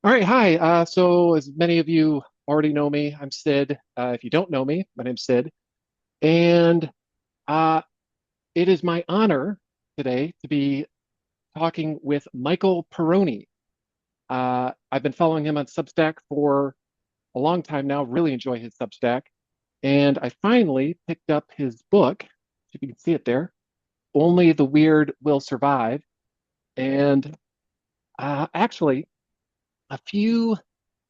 All right, hi. So, as many of you already know me, I'm Sid. If you don't know me, my name's Sid, and uh, it is my honor today to be talking with Michael Perrone. I've been following him on Substack for a long time now. Really enjoy his Substack, and I finally picked up his book. If you can see it there, "Only the Weird Will Survive." And actually, a few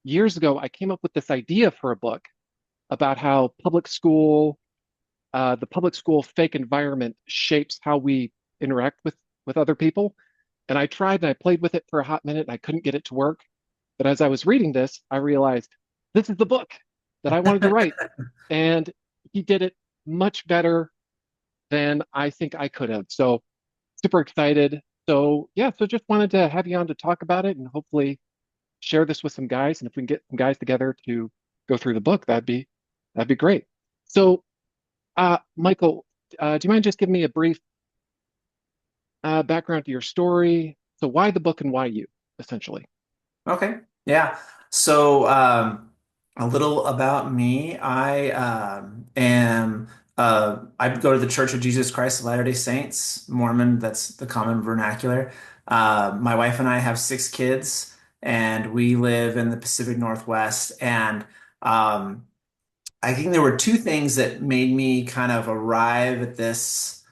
years ago, I came up with this idea for a book about how the public school fake environment shapes how we interact with other people. And I tried and I played with it for a hot minute and I couldn't get it to work. But as I was reading this, I realized this is the book that I wanted to write. And he did it much better than I think I could have. So super excited. So yeah, so just wanted to have you on to talk about it and hopefully share this with some guys. And if we can get some guys together to go through the book, that'd be great. So Michael, do you mind just giving me a brief background to your story? So why the book and why you, essentially? Okay. Yeah. So, a little about me. I go to the Church of Jesus Christ of Latter-day Saints, Mormon, that's the common vernacular. My wife and I have six kids, and we live in the Pacific Northwest. And um, I think there were two things that made me kind of arrive at this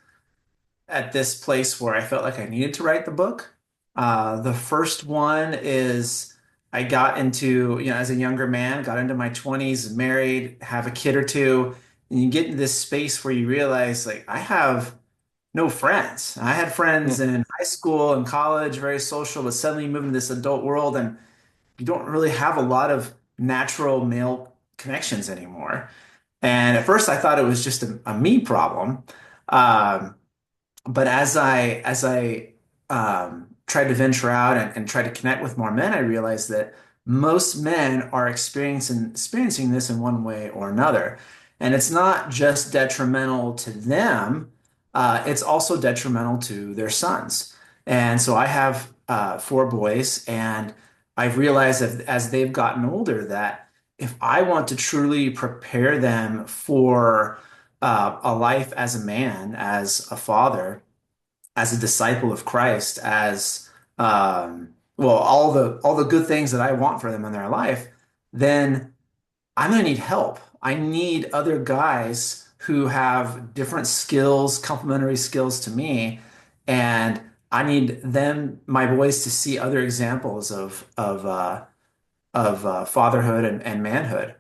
place where I felt like I needed to write the book. The first one is I got into, as a younger man, got into my 20s, married, have a kid or two, and you get into this space where you realize, like, I have no friends. I had Hmm. friends in high school and college, very social, but suddenly you move into this adult world and you don't really have a lot of natural male connections anymore. And at first I thought it was just a me problem. Um, but as I tried to venture out and try to connect with more men, I realized that most men are experiencing this in one way or another. And it's not just detrimental to them, it's also detrimental to their sons. And so I have four boys, and I've realized that as they've gotten older, that if I want to truly prepare them for a life as a man, as a father, as a disciple of Christ, as well, all the good things that I want for them in their life, then I'm gonna need help. I need other guys who have different skills, complementary skills to me, and I need them, my boys, to see other examples of fatherhood and manhood.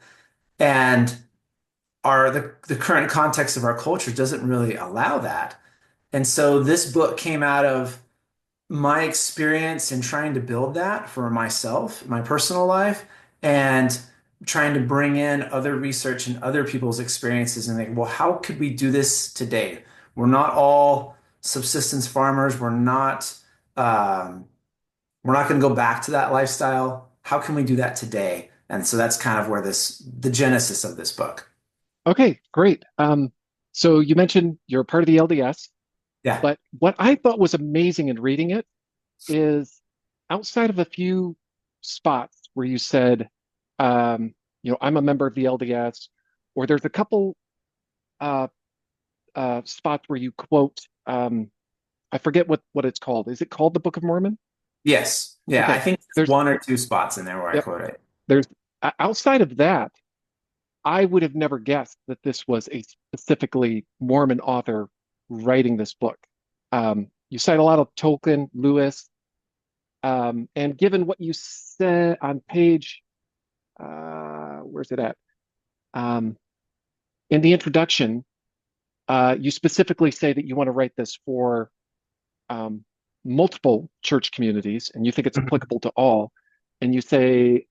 And the current context of our culture doesn't really allow that. And so this book came out of my experience in trying to build that for myself, my personal life, and trying to bring in other research and other people's experiences and think, well, how could we do this today? We're not all subsistence farmers. Um, we're not going to go back to that lifestyle. How can we do that today? And so that's kind of where the genesis of this book. Okay, great. So you mentioned you're part of the LDS, Yeah. but what I thought was amazing in reading it is outside of a few spots where you said, I'm a member of the LDS, or there's a couple uh, spots where you quote, I forget what it's called. Is it called the Book of Mormon? Yes. Yeah. I Okay. think there's There's one or two spots in there where I Yep. quote it. There's outside of that, I would have never guessed that this was a specifically Mormon author writing this book. You cite a lot of Tolkien, Lewis, and given what you said on page, where's it at? Um, in the introduction, you specifically say that you want to write this for um, multiple church communities, and you think it's applicable to all. And you say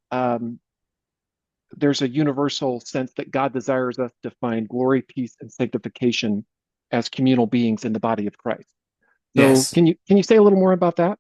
there's a universal sense that God desires us to find glory, peace, and sanctification as communal beings in the body of Christ. So Yes. can you say a little more about that?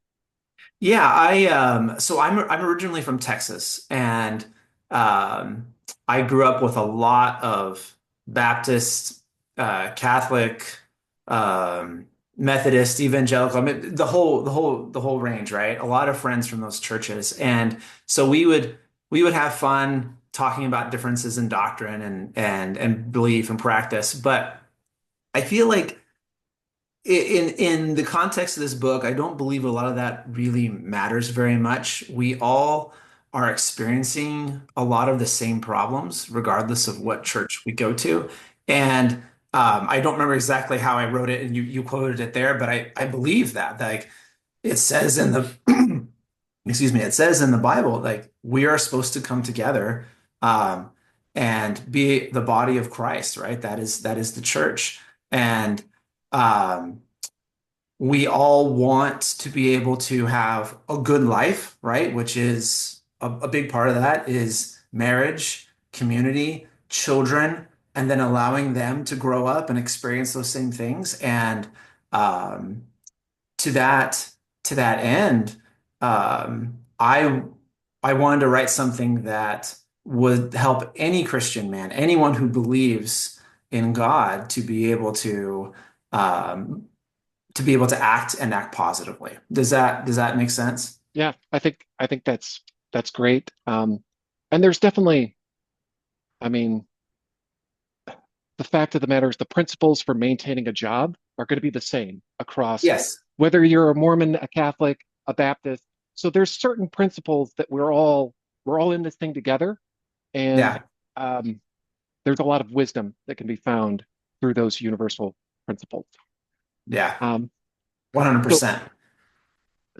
Yeah, I'm originally from Texas, and um I grew up with a lot of Baptist, Catholic, um Methodist, evangelical, I mean, the whole range, right? A lot of friends from those churches. And so we would have fun talking about differences in doctrine and belief and practice. But I feel like in the context of this book, I don't believe a lot of that really matters very much. We all are experiencing a lot of the same problems, regardless of what church we go to. And I don't remember exactly how I wrote it, and you quoted it there, but I believe that like it says in the excuse me, it says in the Bible like we are supposed to come together um, and be the body of Christ, right? That is the church, and um, we all want to be able to have a good life, right? Which is a big part of that is marriage, community, children, and then allowing them to grow up and experience those same things. And um, to that end, I wanted to write something that would help any Christian man, anyone who believes in God, um, to be able to act and act positively. Does that make sense? Yeah, I think that's great. And there's definitely, I mean, the fact of the matter is the principles for maintaining a job are going to be the same across Yes. whether you're a Mormon, a Catholic, a Baptist. So there's certain principles that we're all in this thing together, and Yeah. um, there's a lot of wisdom that can be found through those universal principles. Yeah. Um, so 100%.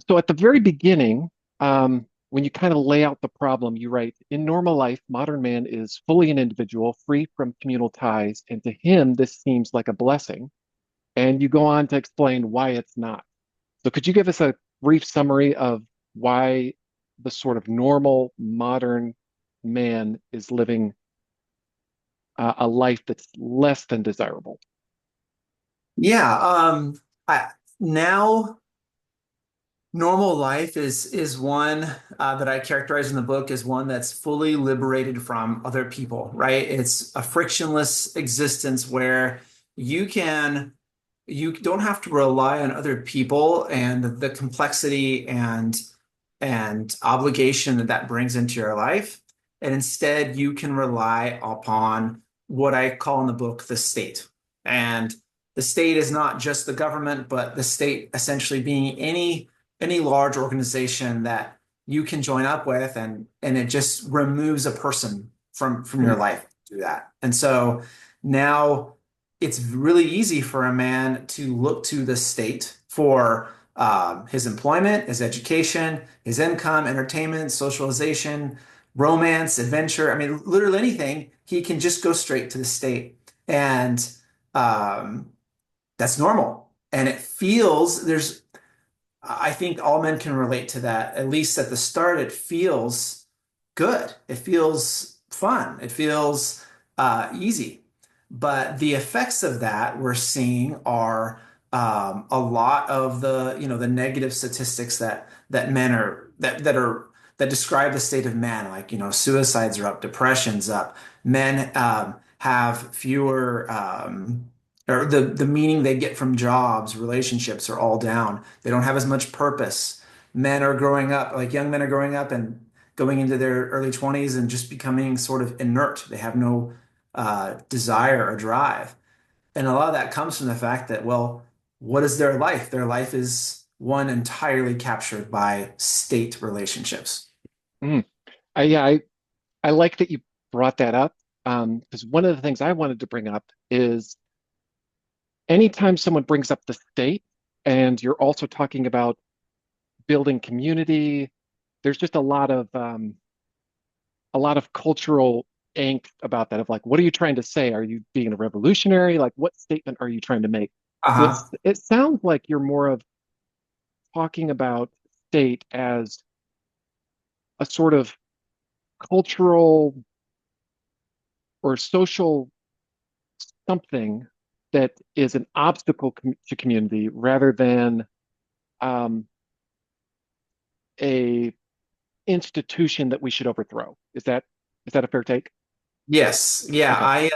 so at the very beginning, when you kind of lay out the problem, you write, in normal life, modern man is fully an individual, free from communal ties, and to him, this seems like a blessing. And you go on to explain why it's not. So could you give us a brief summary of why the sort of normal modern man is living a life that's less than desirable? Yeah. I now normal life is one that I characterize in the book as one that's fully liberated from other people, right? It's a frictionless existence where you can you don't have to rely on other people and the complexity and obligation that that brings into your life. And instead, you can rely upon what I call in the book the state. And the state is not just the government, but the state essentially being any large organization that you can join up with, and it just removes a person from your Mm, life to do that. And so now it's really easy for a man to look to the state for his employment, his education, his income, entertainment, socialization, romance, adventure. I mean, literally anything, he can just go straight to the state. And um, that's normal. And it feels I think all men can relate to that. At least at the start, it feels good. It feels fun. It feels easy. But the effects of that we're seeing are a lot of the negative statistics that men are that describe the state of man, like suicides are up, depression's up, men have fewer or the meaning they get from jobs, relationships are all down. They don't have as much purpose. Men are growing up, like young men are growing up and going into their early 20s and just becoming sort of inert. They have no desire or drive. And a lot of that comes from the fact that, well, what is their life? Their life is one entirely captured by state relationships. mm. Yeah, I like that you brought that up because one of the things I wanted to bring up is anytime someone brings up the state and you're also talking about building community, there's just a lot of cultural angst about that of like, what are you trying to say? Are you being a revolutionary? Like, what statement are you trying to make? So Uh-huh. it sounds like you're more of talking about state as a sort of cultural or social something that is an obstacle to community rather than um, a institution that we should overthrow. Is that a fair take? Yes, yeah. Okay.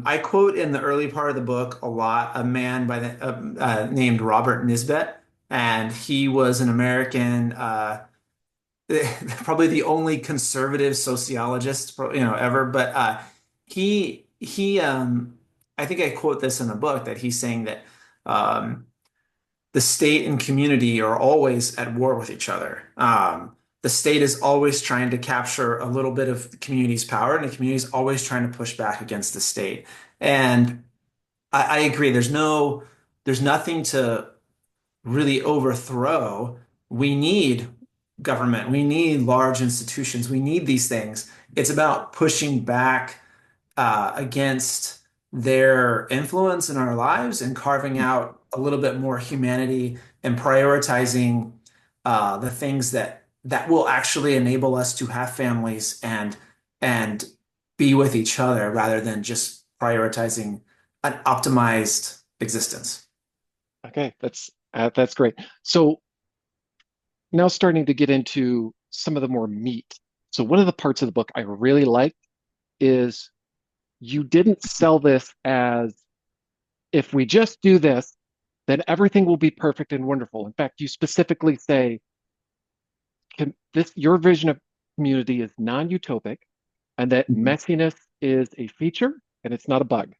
I quote in the early part of the book a lot a man by the named Robert Nisbet, and he was an American, probably the only conservative sociologist ever. But he I think I quote this in the book that he's saying that um, the state and community are always at war with each other. The state is always trying to capture a little bit of the community's power, and the community is always trying to push back against the state. And I agree. There's nothing to really overthrow. We need government. We need large institutions. We need these things. It's about pushing back against their influence in our lives and carving out a little bit more humanity and prioritizing the things that will actually enable us to have families and be with each other rather than just prioritizing an optimized existence. Okay, that's great. So now starting to get into some of the more meat. So one of the parts of the book I really liked is you didn't sell this as if we just do this, then everything will be perfect and wonderful. In fact, you specifically say this your vision of community is non-utopic and that Mhm. messiness is a feature and it's not a bug.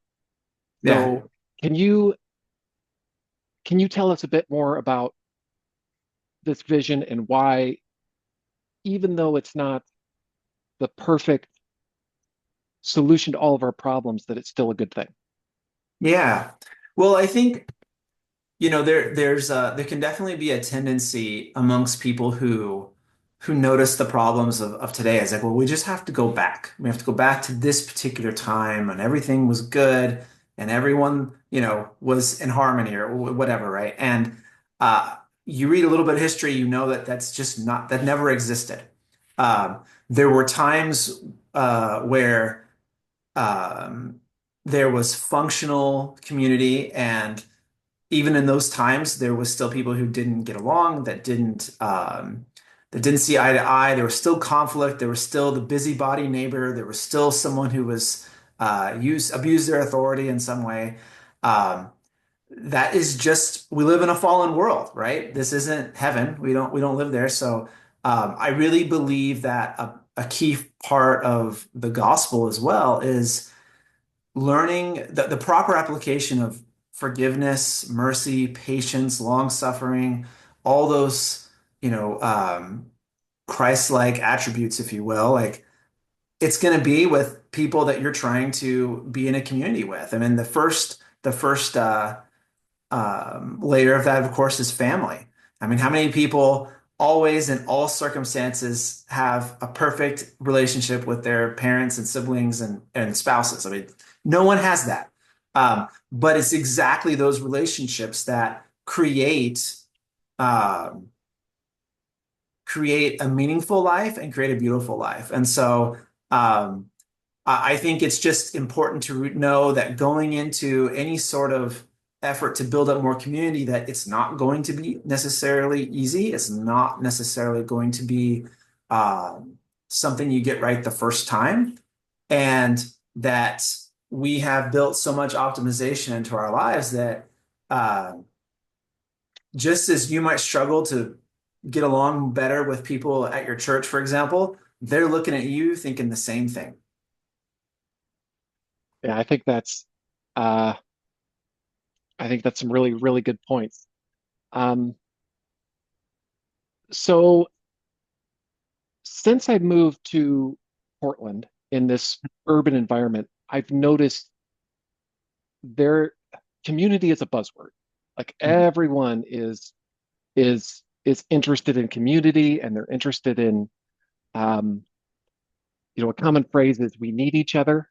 Yeah. So can you can you tell us a bit more about this vision and why, even though it's not the perfect solution to all of our problems, that it's still a good thing? Yeah. Well, I think there can definitely be a tendency amongst people who notice the problems of today as like, well, we just have to go back. We have to go back to this particular time and everything was good and everyone, was in harmony or whatever, right? And uh, you read a little bit of history, you know that that's just not that never existed. There were times where um, there was functional community and even in those times, there was still people who didn't get along, that didn't see eye to eye. There was still conflict. There was still the busybody neighbor. There was still someone who was abused their authority in some way. Um, that is just we live in a fallen world, right? This isn't heaven. We don't live there. So I really believe that a key part of the gospel as well is learning the proper application of forgiveness, mercy, patience, long suffering, all those, Christ-like attributes, if you will. Like it's going to be with people that you're trying to be in a community with. I mean, the first layer of that, of course, is family. I mean, how many people always, in all circumstances, have a perfect relationship with their parents and siblings and spouses? I mean, no one has that. But it's exactly those relationships that um, create a meaningful life and create a beautiful life. And so, um, I think it's just important to know that going into any sort of effort to build up more community, that it's not going to be necessarily easy. It's not necessarily going to be um, something you get right the first time. And that we have built so much optimization into our lives that uh, just as you might struggle to get along better with people at your church, for example, they're looking at you thinking the same thing. Yeah, uh, I think that's some really, really good points. Um, so since I moved to Portland in this urban environment, I've noticed their community is a buzzword. Like everyone is interested in community and they're interested in um, a common phrase is we need each other.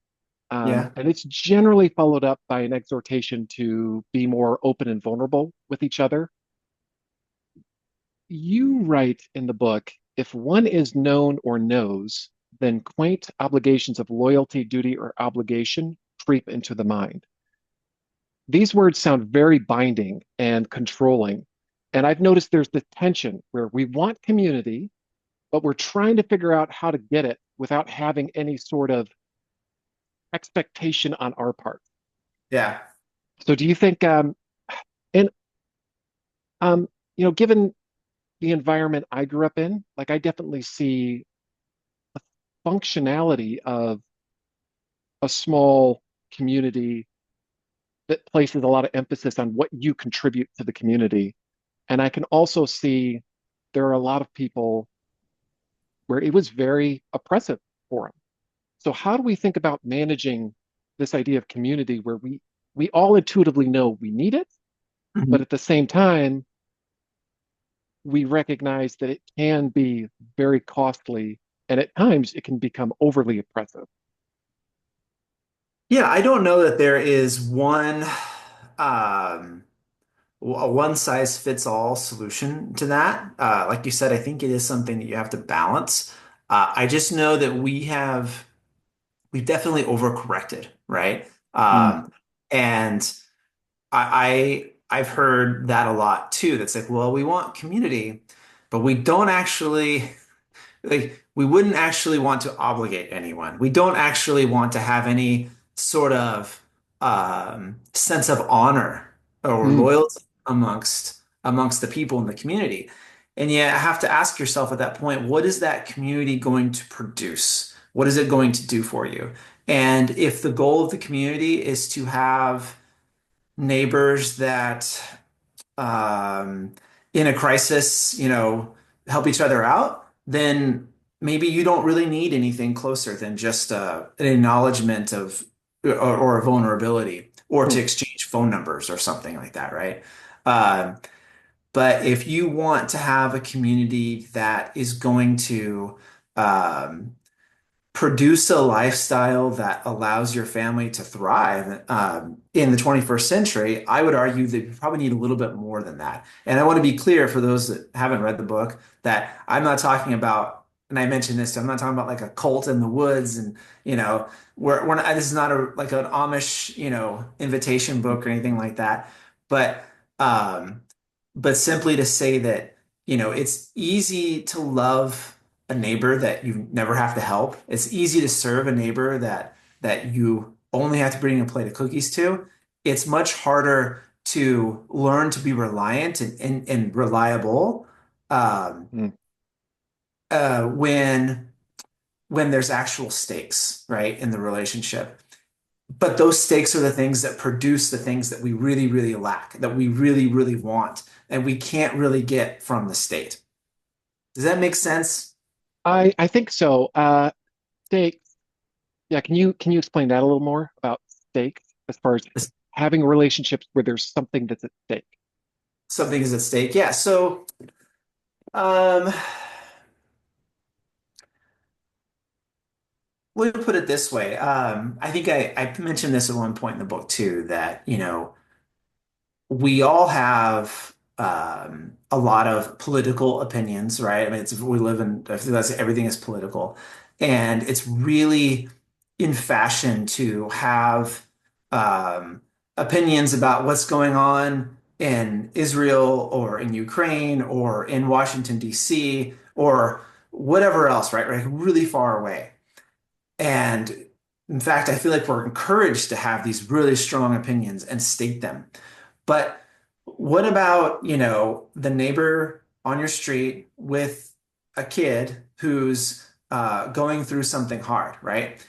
Yeah. And it's generally followed up by an exhortation to be more open and vulnerable with each other. You write in the book, if one is known or knows, then quaint obligations of loyalty, duty, or obligation creep into the mind. These words sound very binding and controlling. And I've noticed there's this tension where we want community, but we're trying to figure out how to get it without having any sort of expectation on our part. Yeah. So do you think, and um, given the environment I grew up in, like I definitely see functionality of a small community that places a lot of emphasis on what you contribute to the community. And I can also see there are a lot of people where it was very oppressive for them. So how do we think about managing this idea of community where we all intuitively know we need it, Mhm. but at the same time, we recognize that it can be very costly and at times it can become overly oppressive. Yeah, I don't know that there is um, a one size fits all solution to that. Like you said, I think it is something that you have to balance. I just know that we've definitely overcorrected, right? Mm, And I've heard that a lot too. That's like, well, we want community, but we don't actually like we wouldn't actually want to obligate anyone. We don't actually want to have any sort of sense of honor or mm, loyalty amongst the people in the community. And yet, I have to ask yourself at that point, what is that community going to produce? What is it going to do for you? And if the goal of the community is to have neighbors that um, in a crisis, help each other out, then maybe you don't really need anything closer than just an acknowledgement of or a vulnerability or to mm. exchange phone numbers or something like that, right? Um, but if you want to have a community that is going to um, produce a lifestyle that allows your family to thrive in the 21st century, I would argue that you probably need a little bit more than that. And I want to be clear for those that haven't read the book that I'm not talking about, and I mentioned this, I'm not talking about like a cult in the woods and, we're not, this is not like an Amish, invitation book or anything like that. But, um, but simply to say that, it's easy to love a neighbor that you never have to help. It's easy to serve a neighbor that you only have to bring a plate of cookies to. It's much harder to learn to be reliant and reliable um, Mm. when there's actual stakes, right, in the relationship. But those stakes are the things that produce the things that we really, really lack, that we really, really want, and we can't really get from the state. Does that make sense? I think so. Stakes. Yeah, can you explain that a little more about stakes as far as having relationships where there's something that's at stake? Something is at stake. Yeah. So, um, let me put it this way. I think I mentioned this at one point in the book too, that, we all have a lot of political opinions, right? I mean, we live in, I feel that's everything is political, and it's really in fashion to have opinions about what's going on in Israel or in Ukraine or in Washington, D.C. or whatever else, right? Like really far away. And in fact, I feel like we're encouraged to have these really strong opinions and state them. But what about, the neighbor on your street with a kid who's going through something hard, right?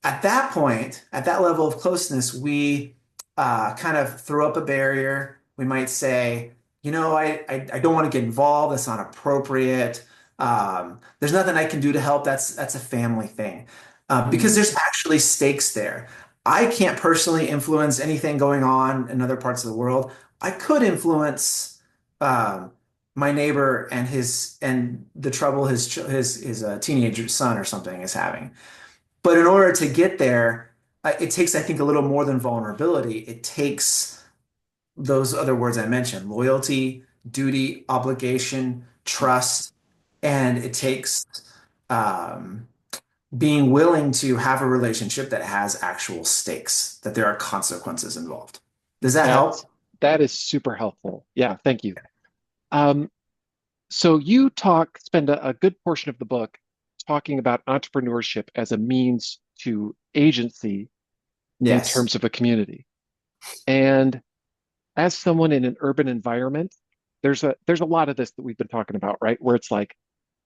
At that point, at that level of closeness, we kind of throw up a barrier. We might say, I don't want to get involved. That's not appropriate. There's nothing I can do to help. That's a family thing. Because Mm, there's actually stakes there. I can't personally influence anything going on in other parts of the world. I could influence um, my neighbor and the trouble his teenager son or something is having. But in order to get there, it takes, I think, a little more than vulnerability. It takes those other words I mentioned, loyalty, duty, obligation, mm. trust, and it takes um, being willing to have a relationship that has actual stakes, that there are consequences involved. Does that That's help? that is super helpful. Yeah, thank you. Um, so you spend a good portion of the book talking about entrepreneurship as a means to agency, in Yes. terms of a community. And as someone in an urban environment, there's a lot of this that we've been talking about, right? Where it's like,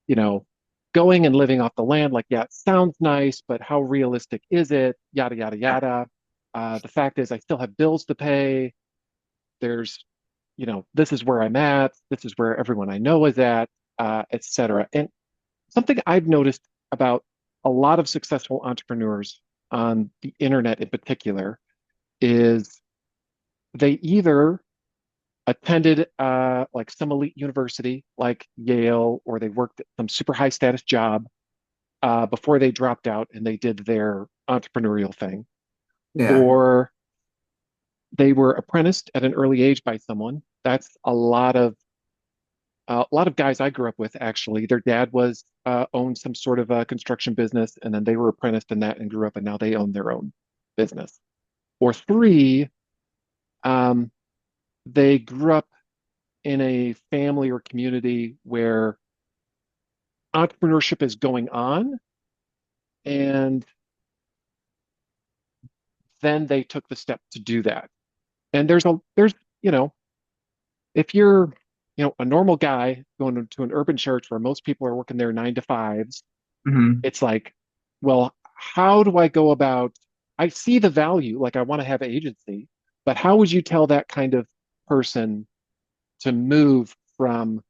you know, going and living off the land, like, yeah, it sounds nice, but how realistic is it? Yada, yada, Yeah. yada. The fact is, I still have bills to pay. There's, this is where I'm at. This is where everyone I know is at, et cetera. And something I've noticed about a lot of successful entrepreneurs on the internet in particular is they either attended like some elite university like Yale, or they worked at some super high status job before they dropped out and they did their entrepreneurial thing, Yeah. or they were apprenticed at an early age by someone. That's a lot of guys I grew up with actually. Their dad was owned some sort of a construction business, and then they were apprenticed in that and grew up, and now they own their own business. Or three, um, they grew up in a family or community where entrepreneurship is going on, and then they took the step to do that. And there's you know if you're a normal guy going to an urban church where most people are working their 9 to 5s, Hmm. it's like, well, how do I go about? I see the value, like I want to have agency, but how would you tell that kind of person to move from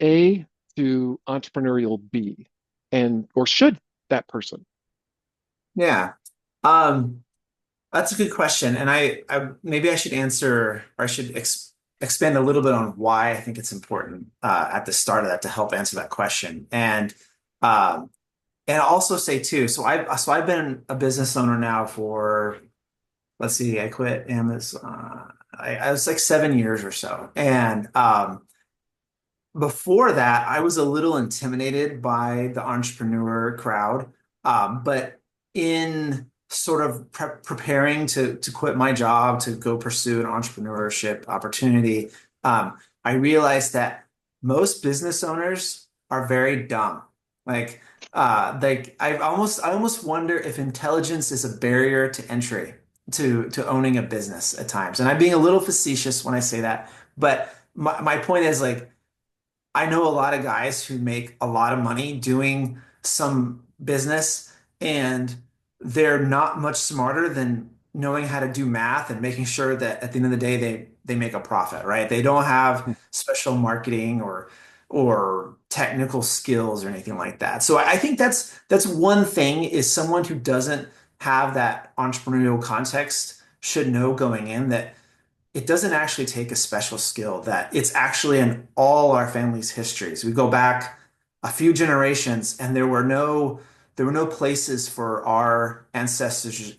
A to entrepreneurial B? And or should that person? Yeah. Um, that's a good question. And I maybe I should answer, or I should expand a little bit on why I think it's important at the start of that to help answer that question. Um, and I'll also say too, so I've been a business owner now for, let's see, I quit Amazon. I was like 7 years or so. And before that, I was a little intimidated by the entrepreneur crowd. But in sort of preparing to quit my job to go pursue an entrepreneurship opportunity, I realized that most business owners are very dumb. Like, I almost wonder if intelligence is a barrier to entry to owning a business at times. And I'm being a little facetious when I say that, but my point is like I know a lot of guys who make a lot of money doing some business, and they're not much smarter than knowing how to do math and making sure that at the end of the day they make a profit, right? They don't have special marketing or technical skills or anything like that. So I think that's one thing is someone who doesn't have that entrepreneurial context should know going in that it doesn't actually take a special skill, that it's actually in all our family's histories. We go back a few generations and there were no places for our ancestors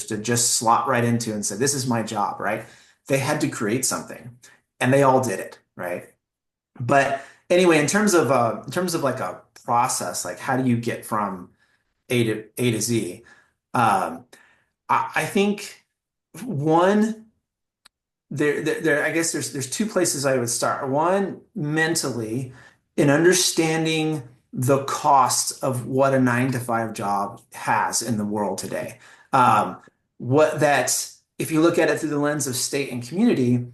to just slot right into and say, this is my job, right? They had to create something and they all did it, right? But anyway, in terms of like a process, like how do you get from A to Z? Um, I think one I guess there's two places I would start. One, mentally, in understanding the cost of what a 9 to 5 job has in the world today. Um, what that if you look at it through the lens of state and community,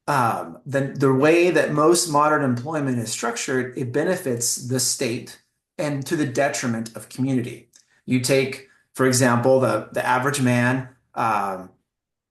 then the way that most modern employment is structured, it benefits the state and to the detriment of community. You take, for example, the average man. Well,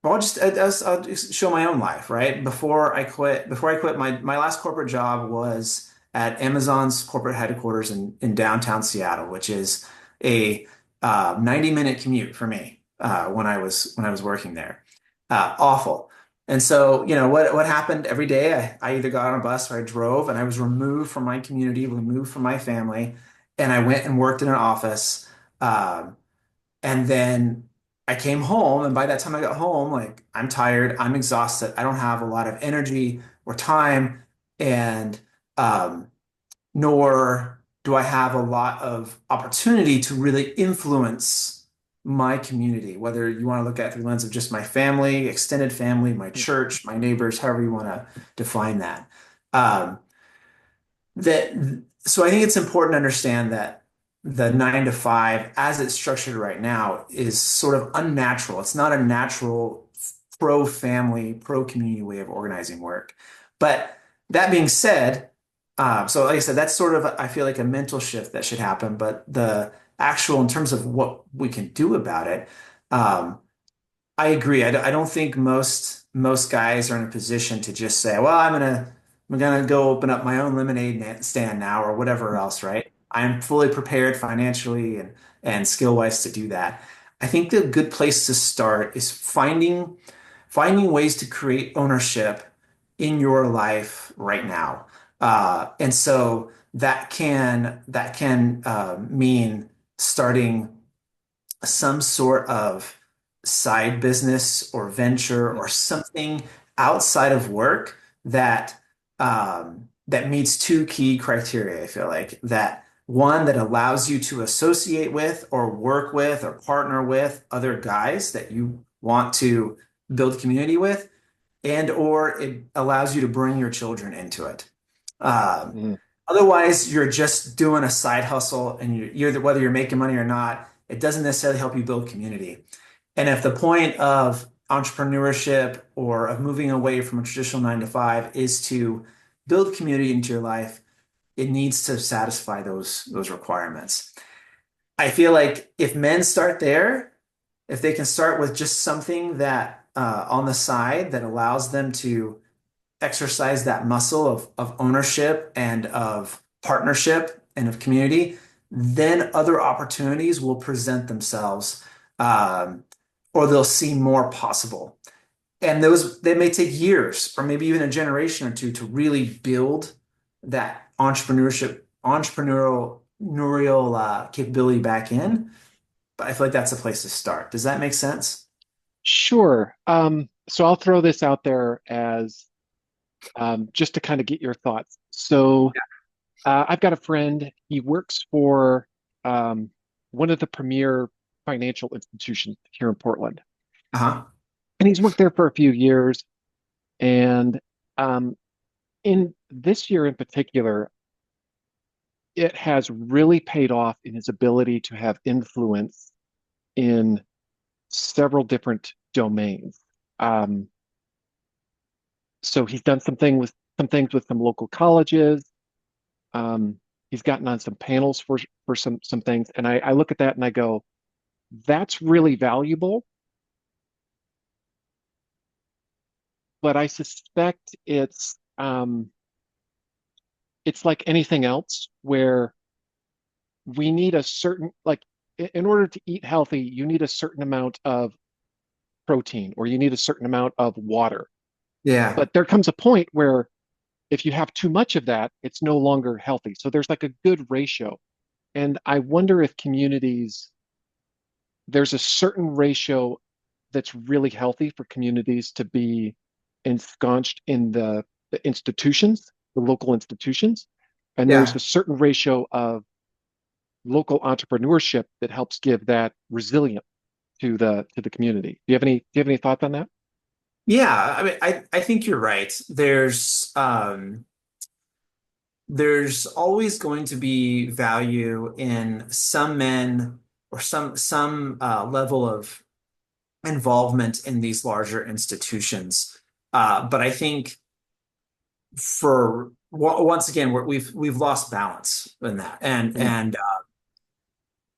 I'll just show my own life, right? Before I quit, my last corporate job was at Amazon's corporate headquarters in downtown Seattle, which is a 90-minute commute for me when I was working there. Awful. And so, what happened every day? I either got on a bus or I drove, and I was removed from my community, removed from my family, and I went and worked in an office. Um, and then I came home, and by that time I got home, like I'm tired, I'm exhausted, I don't have a lot of energy or time, and um, nor do I have a lot of opportunity to really influence my community, whether you want to look at it through the lens of just my family, extended family, my church, my neighbors, however you want to define that. Um, that so I think it's important to understand that the 9 to 5 as it's structured right now is sort of unnatural. It's not a natural pro-family, pro-community way of organizing work. But that being said, so like I said, that's sort of, I feel like a mental shift that should happen. But the actual, in terms of what we can do about it, um, I agree. I don't think most guys are in a position to just say, "Well, I'm gonna go open up my own stand now," or whatever else, right? I'm fully prepared financially and skill wise to do that. I think the good place to start is finding ways to create ownership in your life right now, and so that can mean starting some sort of side business or venture or something outside of work that meets two key criteria. I feel like that one that allows you to associate with or work with or partner with other guys that you want to build community with, and or it allows you to bring your children into it. Um, Mm. Otherwise, you're just doing a side hustle, and whether you're making money or not, it doesn't necessarily help you build community. And if the point of entrepreneurship or of moving away from a traditional 9 to 5 is to build community into your life, it needs to satisfy those requirements. I feel like if men start there, if they can start with just something that on the side that allows them to exercise that muscle of ownership and of partnership and of community, then other opportunities will present themselves, um, or they'll seem more possible. And those they may take years or maybe even a generation or two to really build that entrepreneurial capability back in. But I feel like that's a place to start. Does that make sense? Sure. So I'll throw this out there as just to kind of get your thoughts. So I've got a friend. He works for um, one of the premier financial institutions here in Portland, Uh-huh. and he's worked there for a few years. And um, in this year in particular, it has really paid off in his ability to have influence in several different domains. Um, so he's done some things with some local colleges. Um, he's gotten on some panels for some things, and I look at that and I go, that's really valuable. But I suspect it's like anything else where we need a certain in order to eat healthy, you need a certain amount of protein or you need a certain amount of water. Yeah. But there comes a point where if you have too much of that, it's no longer healthy. So there's like a good ratio. And I wonder if there's a certain ratio that's really healthy for communities to be ensconced in the institutions, the local institutions. And there's Yeah. a certain ratio of local entrepreneurship that helps give that resilience to the community. Do you have any thoughts on that? Yeah, I mean, I think you're right. There's always going to be value in some men or some level of involvement in these larger institutions. But I think once again, we've lost balance in that, and Mm, and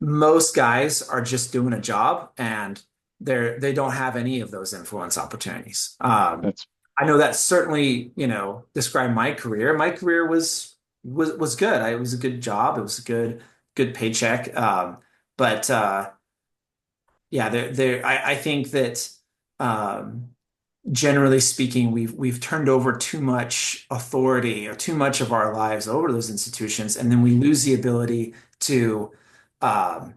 most guys are just doing a job and they don't have any of those influence opportunities. that's I know that certainly, described my career. My career was good. It was a good job. It was a good paycheck. But yeah, I think that um, generally speaking, we've turned over too much authority or too much of our lives over those institutions, and then we lose the ability um,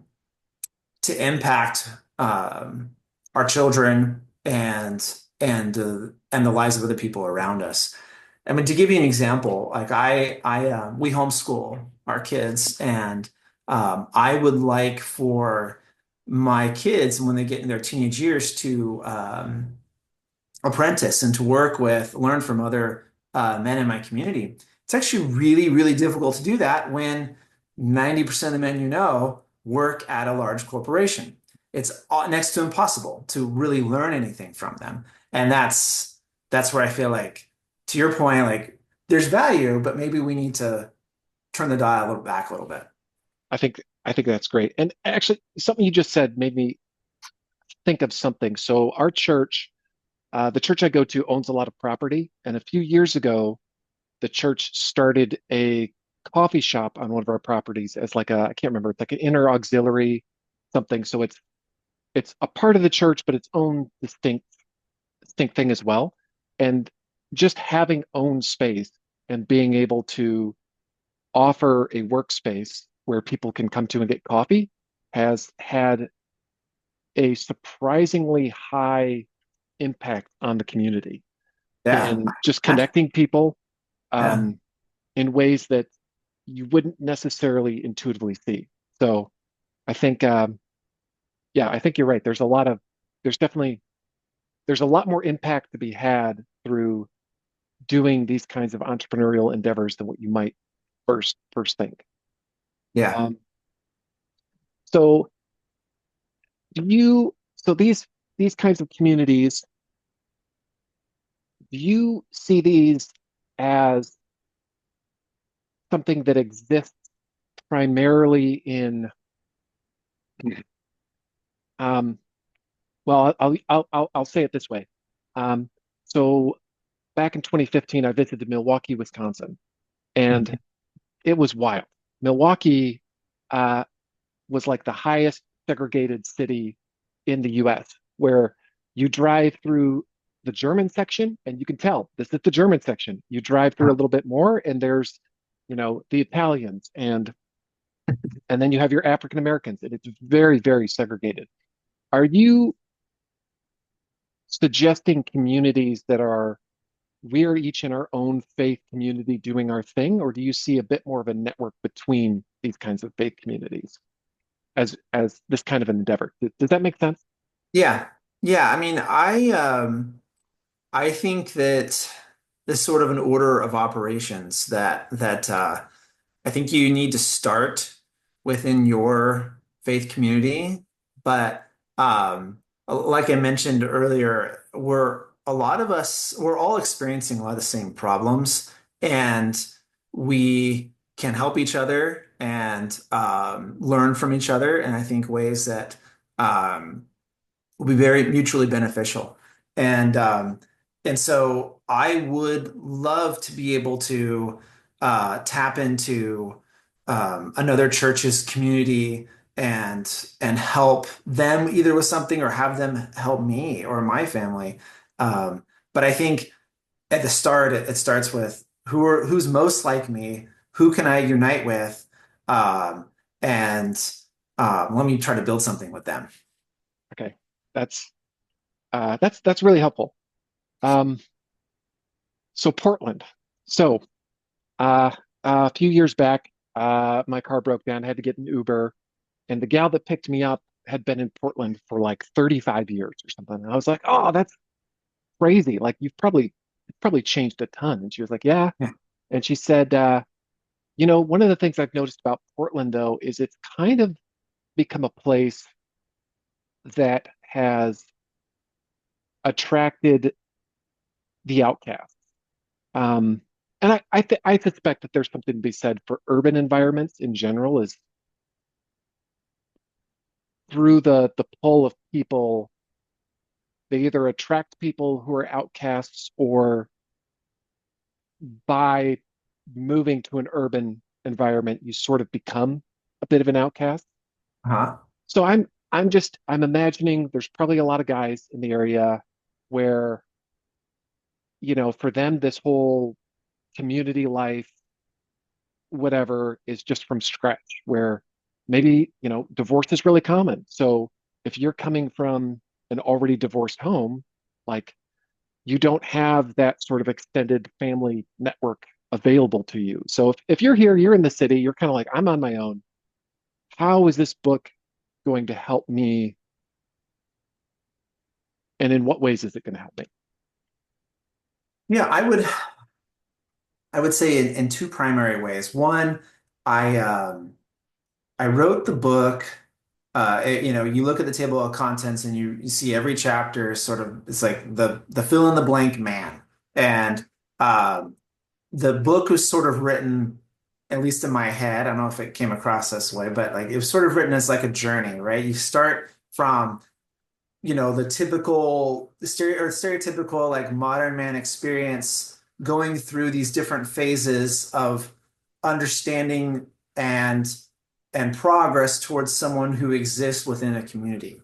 to impact our children and the lives of other people around us. I mean, to give you an example, like we homeschool our kids, and I would like for my kids when they get in their teenage years to apprentice and to work with, learn from other men in my community. It's actually really, really difficult to do that when 90% of the men you know work at a large corporation. It's next to impossible to really learn anything from them. And that's where I feel like, to your point, like there's value, but maybe we need to turn the dial a little back a little bit. I think that's great. And actually, something you just said made me think of something. So our church, the church I go to owns a lot of property, and a few years ago, the church started a coffee shop on one of our properties as like a, I can't remember, it's like an inner auxiliary something. So it's a part of the church, but its own distinct thing as well. And just having own space and being able to offer a workspace where people can come to and get coffee has had a surprisingly high impact on the community Yeah. in just connecting people Yeah. um, in ways that you wouldn't necessarily intuitively see. So I think, yeah, I think you're right. There's definitely, there's a lot more impact to be had through doing these kinds of entrepreneurial endeavors than what you might first think. Yeah. Um, so so these kinds of communities, do you see these as something that exists primarily in, um, well, I'll say it this way. Um, so back in 2015, I visited Milwaukee, Wisconsin, and Mhm. it was wild. Milwaukee uh, was like the highest segregated city in the US, where you drive through the German section and you can tell this is the German section. You drive through a little bit more and there's, the Italians and then you have your African Americans and it's very, very segregated. Are you suggesting communities that are we're each in our own faith community doing our thing, or do you see a bit more of a network between these kinds of faith communities as this kind of an endeavor? Does that make sense? Yeah. Yeah. I mean, I think that this sort of an order of operations that I think you need to start within your faith community, but like I mentioned earlier, a lot of us we're all experiencing a lot of the same problems, and we can help each other and learn from each other, and I think ways that will be very mutually beneficial. And and so I would love to be able to tap into another church's community and help them either with something or have them help me or my family. But I think at the start, it starts with who's most like me, who can I unite with, um, and let me try to build something with them. Okay, that's that's really helpful. Um, so Portland. So uh, a few years back, my car broke down. I had to get an Uber, and the gal that picked me up had been in Portland for like 35 years or something. And I was like, "Oh, that's crazy! Like you've probably changed a ton." And she was like, "Yeah." Yeah. And she said, one of the things I've noticed about Portland though is it's kind of become a place that has attracted the outcast. Um, and I suspect that there's something to be said for urban environments in general, is through the pull of people, they either attract people who are outcasts or by moving to an urban environment, you sort of become a bit of an outcast. Uh-huh. So I'm imagining there's probably a lot of guys in the area where, for them this whole community life whatever is just from scratch, where maybe, divorce is really common. So if you're coming from an already divorced home, like you don't have that sort of extended family network available to you. So if you're here, you're in the city, you're kind of like, I'm on my own. How is this book going to help me? And in what ways is it going to help me? Yeah, I would say in two primary ways. One, I I wrote the book. You look at the table of contents and you see every chapter sort of, it's like the fill in the blank man. And um, the book was sort of written, at least in my head, I don't know if it came across this way, but like it was sort of written as like a journey, right? You start from, the typical stereotypical like modern man experience going through these different phases of understanding and progress towards someone who exists within a community.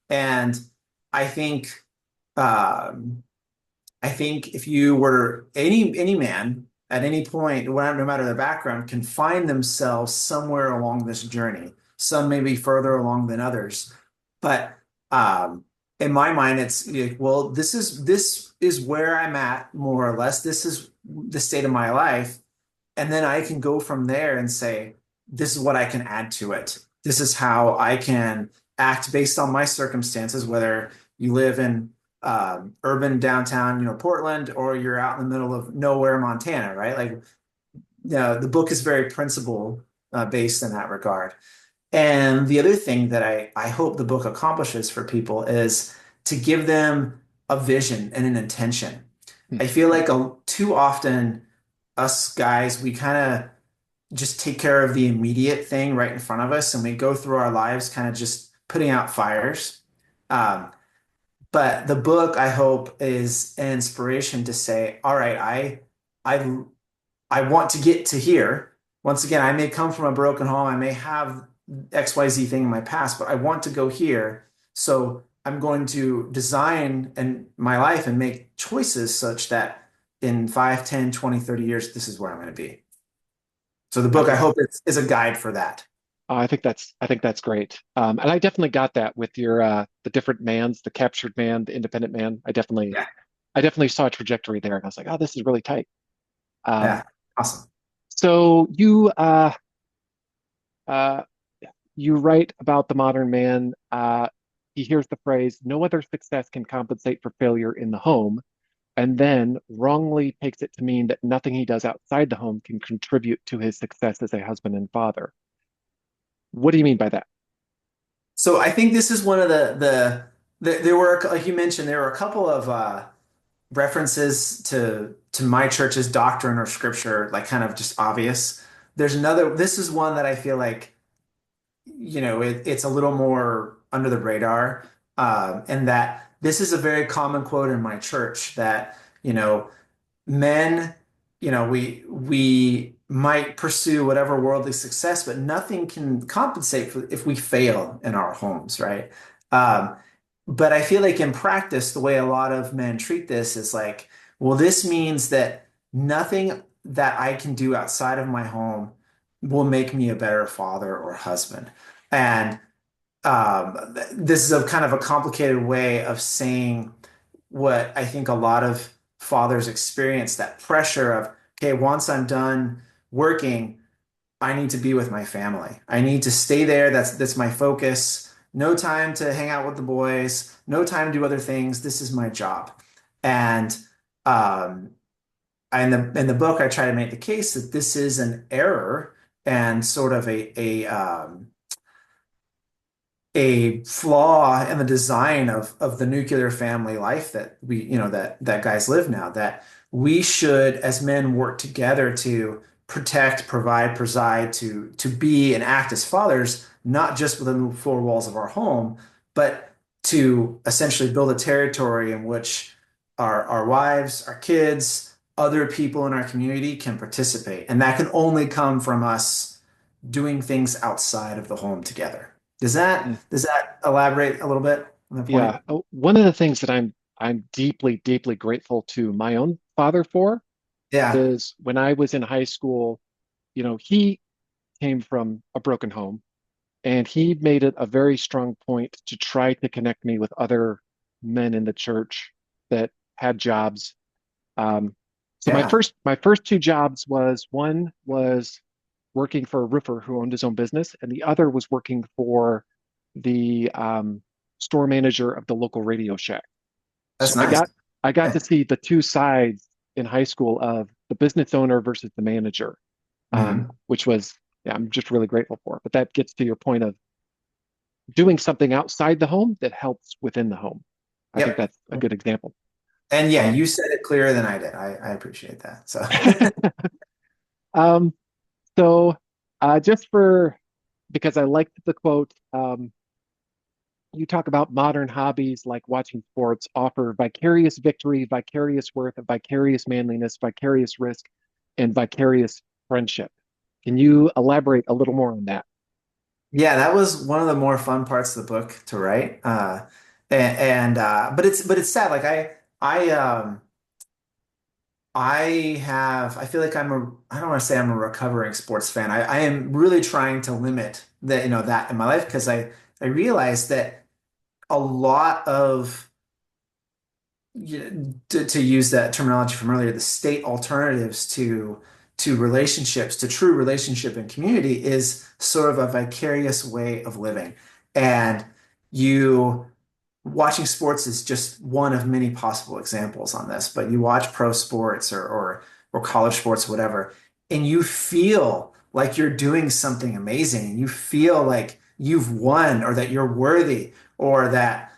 And I think um, I think if you were any man at any point, no matter their background, can find themselves somewhere along this journey. Some may be further along than others, but um, in my mind, it's like, well, this is where I'm at more or less. This is the state of my life, and then I can go from there and say, this is what I can add to it. This is how I can act based on my circumstances, whether you live in urban downtown, Portland, or you're out in the middle of nowhere, Montana, right? Like, the book is very principle based in that regard. And the other thing that I hope the book accomplishes for people is to give them a vision and an intention. Hmm. I feel like too often us guys, we kind of just take care of the immediate thing right in front of us and we go through our lives kind of just putting out fires. Um, but the book, I hope, is an inspiration to say, all right, I I want to get to here. Once again, I may come from a broken home. I may have XYZ thing in my past, but I want to go here. So I'm going to design my life and make choices such that in 5, 10, 20, 30 years, this is where I'm going to be. So the book, I Okay. hope, is a guide for that. I think that's great. And I definitely got that with your the different mans, the captured man, the independent man. Yeah. I definitely saw a trajectory there, and I was like, oh, this is really tight. Um, Yeah. Awesome. so uh, you write about the modern man. He hears the phrase, "No other success can compensate for failure in the home," and then wrongly takes it to mean that nothing he does outside the home can contribute to his success as a husband and father. What do you mean by that? So I think this is one of there were, like you mentioned, there were a couple of references to my church's doctrine or scripture, like kind of just obvious. This is one that I feel like, it's a little more under the radar. And that this is a very common quote in my church that, men, we might pursue whatever worldly success, but nothing can compensate for if we fail in our homes, right? Um, but I feel like in practice, the way a lot of men treat this is like, well, this means that nothing that I can do outside of my home will make me a better father or husband. And this is a kind of a complicated way of saying what I think a lot of fathers experience, that pressure of, okay, once I'm done working, I need to be with my family. I need to stay there. That's my focus. No time to hang out with the boys, no time to do other things. This is my job. And um, in the book, I try to make the case that this is an error and sort of a flaw in the design of the nuclear family life that that guys live now, that we should as men work together to protect, provide, preside, to be and act as fathers, not just within the four walls of our home, but to essentially build a territory in which our wives, our kids, other people in our community can participate. And that can only come from us doing things outside of the home together. Does that elaborate a little bit on the point? Yeah, one of the things that I'm deeply, deeply grateful to my own father for Yeah, is when I was in high school, he came from a broken home and he made it a very strong point to try to connect me with other men in the church that had jobs. Um, so my yeah, first two jobs was one was working for a roofer who owned his own business, and the other was working for the store manager of the local radio shack. that's So nice. I got Yeah. to see the two sides in high school of the business owner versus the manager, Hmm. which was yeah, I'm just really grateful for. But that gets to your point of doing something outside the home that helps within the home. I think Yep. that's a good example. And yeah, Um, you said it clearer than I did. I appreciate that. So um, so just for because I liked the quote, you talk about modern hobbies like watching sports offer vicarious victory, vicarious worth, vicarious manliness, vicarious risk, and vicarious friendship. Can you elaborate a little more on that? yeah, that was one of the more fun parts of the book to write. But it's sad. Like I feel like I don't want to say I'm a recovering sports fan. I am really trying to limit that in my life because I realized that a lot of to use that terminology from earlier, the state alternatives to relationships, to true relationship and community is sort of a vicarious way of living. And you watching sports is just one of many possible examples on this, but you watch pro sports or college sports, whatever, and you feel like you're doing something amazing. You feel like you've won or that you're worthy or that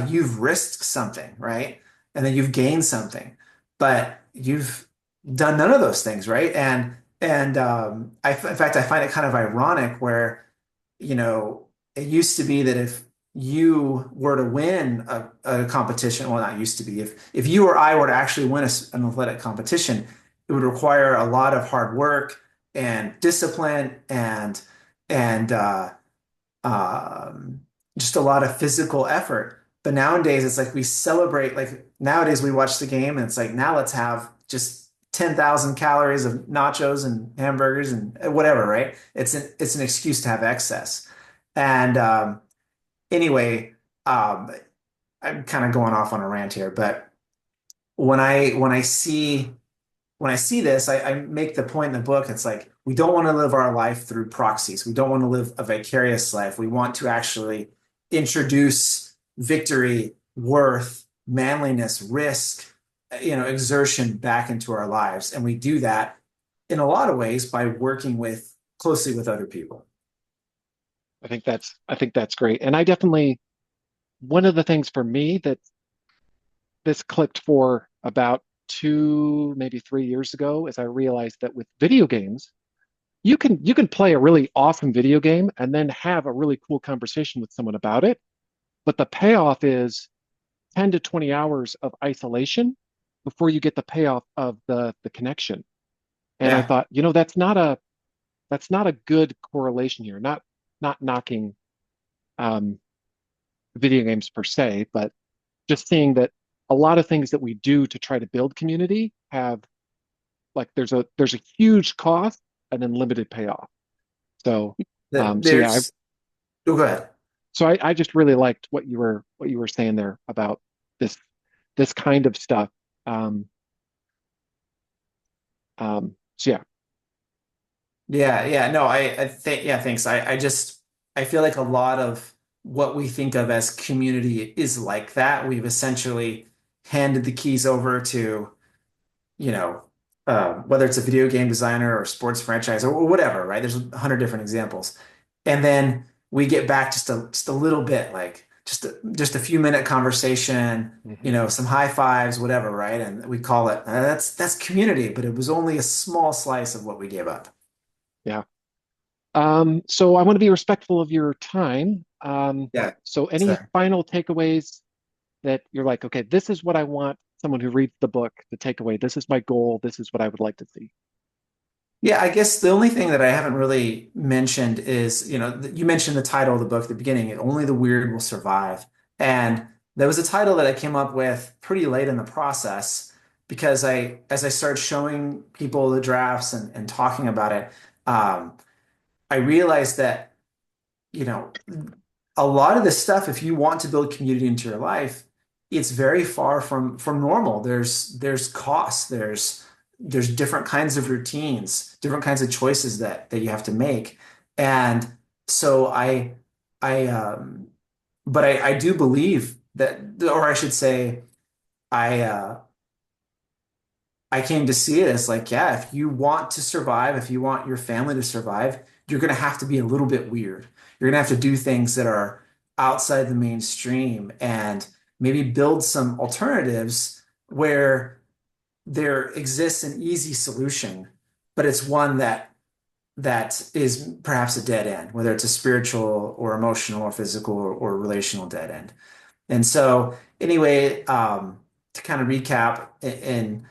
you've risked something, right? And then you've gained something, but you've done none of those things, right? In fact, I find it kind of ironic where, it used to be that if you were to win a competition, well, not used to be, if you or I were to actually win an athletic competition, it would require a lot of hard work and discipline and um, just a lot of physical effort. But nowadays, it's like we celebrate, like nowadays we watch the game and it's like, now let's have just 10,000 calories of nachos and hamburgers and whatever, right? It's an excuse to have excess. And anyway, um, I'm kind of going off on a rant here, but when I see this, I make the point in the book. It's like we don't want to live our life through proxies. We don't want to live a vicarious life. We want to actually introduce victory, worth, manliness, risk, exertion back into our lives. And we do that in a lot of ways by working with closely with other people. I think that's great. And I definitely one of the things for me that this clicked for about 2, maybe 3 years ago is I realized that with video games, you can play a really awesome video game and then have a really cool conversation with someone about it. But the payoff is 10 to 20 hours of isolation before you get the payoff of the connection. And I Yeah. thought, that's not a good correlation here. Not knocking um, video games per se, but just seeing that a lot of things that we do to try to build community have like there's a huge cost and then limited payoff. So so yeah, There's, oh, go ahead. I just really liked what you were saying there about this this kind of stuff. Um, so yeah, Yeah, yeah, no, I think, yeah, thanks. I feel like a lot of what we think of as community is like that. We've essentially handed the keys over to, you know, whether it's a video game designer or sports franchise or whatever, right? There's 100 different examples. And then we get back just a little bit, like just a few minute conversation, hmm some high fives, whatever, right? And we call it, that's community, but it was only a small slice of what we gave up. yeah. So I want to be respectful of your time. Yeah. So any So, final takeaways that you're like, okay, this is what I want someone who reads the book to take away. This is my goal. This is what I would like to see. yeah, I guess the only thing that I haven't really mentioned is, you mentioned the title of the book at the beginning, Only the Weird Will Survive. And that was a title that I came up with pretty late in the process because as I started showing people the drafts and talking about it, um, I realized that, you know, a lot of this stuff, if you want to build community into your life, it's very far from normal. There's costs, there's different kinds of routines, different kinds of choices that you have to make. And so I but I do believe that, or I should say, I I came to see it as like, yeah, if you want to survive, if you want your family to survive, you're going to have to be a little bit weird. You're going to have to do things that are outside the mainstream and maybe build some alternatives where there exists an easy solution, but it's one that is perhaps a dead end, whether it's a spiritual or emotional or physical or relational dead end. And so, anyway, to kind of recap, and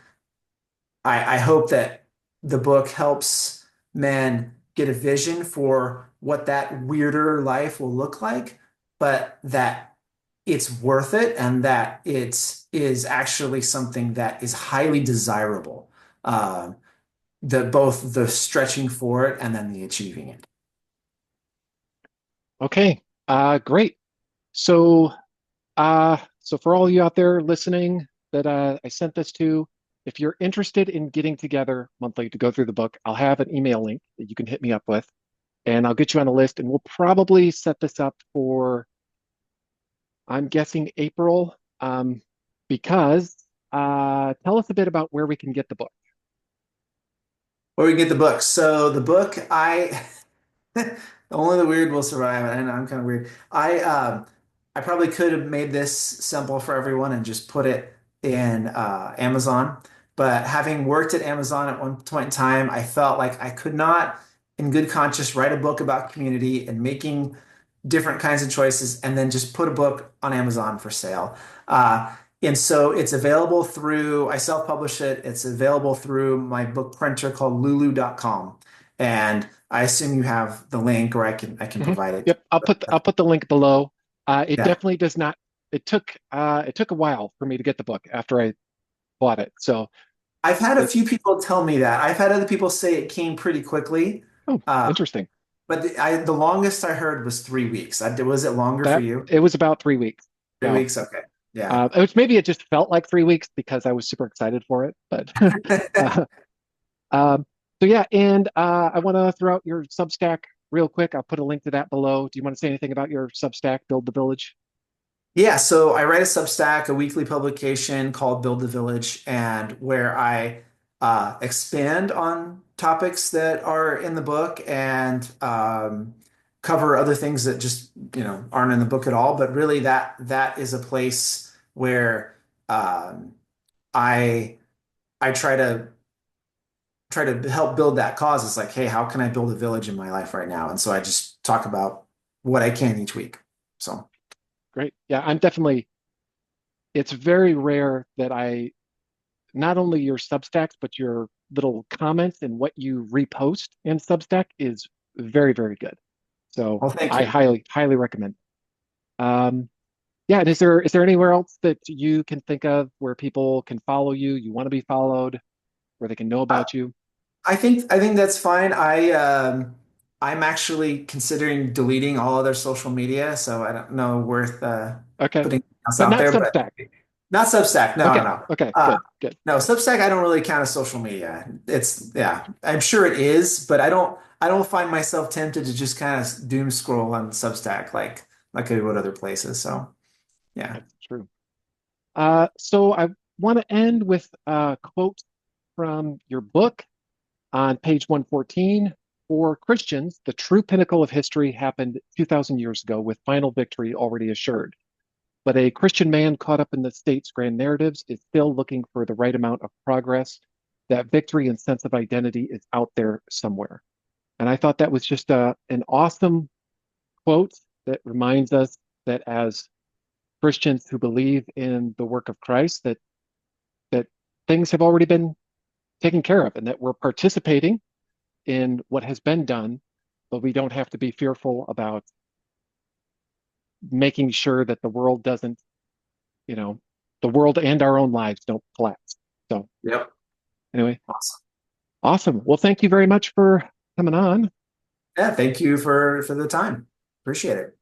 I hope that the book helps men get a vision for what that weirder life will look like, but that it's worth it and that it is actually something that is highly desirable. Uh, both the stretching for it and then the achieving it. Okay, great. So, so for all you out there listening that I sent this to, if you're interested in getting together monthly to go through the book, I'll have an email link that you can hit me up with, and I'll get you on a list, and we'll probably set this up for, I'm guessing April, because tell us a bit about where we can get the book. Or we get the book. So the book, only the weird will survive, and I'm kind of weird. I probably could have made this simple for everyone and just put it in Amazon. But having worked at Amazon at one point in time, I felt like I could not, in good conscience, write a book about community and making different kinds of choices and then just put a book on Amazon for sale. And so it's available through, I self-publish it. It's available through my book printer called lulu.com. And I assume you have the link or I can Mhm. provide it. Yep, I'll put the link below. It Yeah. definitely does not. It took a while for me to get the book after I bought it. So I've had a it few people tell me that. I've had other people say it came pretty quickly. oh, Uh, interesting. but the longest I heard was 3 weeks. Was it longer for That you? it was about 3 weeks. 3 weeks? Okay. Yeah. It was maybe it just felt like 3 weeks because I was super excited for it. But uh, um, so yeah, and I want to throw out your Substack real quick. I'll put a link to that below. Do you want to say anything about your Substack, Build the Village? Yeah, so I write a Substack, a weekly publication called Build the Village, and where I expand on topics that are in the book and cover other things that just aren't in the book at all. But really, that is a place where um, I I try to help build that cause. It's like, hey, how can I build a village in my life right now? And so I just talk about what I can each week. So. Great. Yeah, I'm definitely. It's very rare that I not only your Substacks, but your little comments and what you repost in Substack is very, very good. So Well, thank I you. highly recommend. Um, yeah, and is there anywhere else that you can think of where people can follow you, you want to be followed, where they can know about you? I think that's fine. I'm actually considering deleting all other social media, so I don't know worth Okay. putting else But out not there. But Substack. not Substack. No, no, Okay. no. Okay. Uh, Good. Good. no, Substack. I don't really count as social media. It's yeah. I'm sure it is, but I don't find myself tempted to just kind of doom scroll on Substack like I would other places. So yeah. That's true. So I want to end with a quote from your book on page 114. For Christians, the true pinnacle of history happened 2,000 years ago with final victory already assured. But a Christian man caught up in the state's grand narratives is still looking for the right amount of progress. That victory and sense of identity is out there somewhere. And I thought that was just an awesome quote that reminds us that as Christians who believe in the work of Christ, that things have already been taken care of and that we're participating in what has been done, but we don't have to be fearful about making sure that the world doesn't, you know, the world and our own lives don't collapse. So Yep. anyway, Awesome. awesome. Well, thank you very much for coming on. Yeah. Thank you for the time. Appreciate it.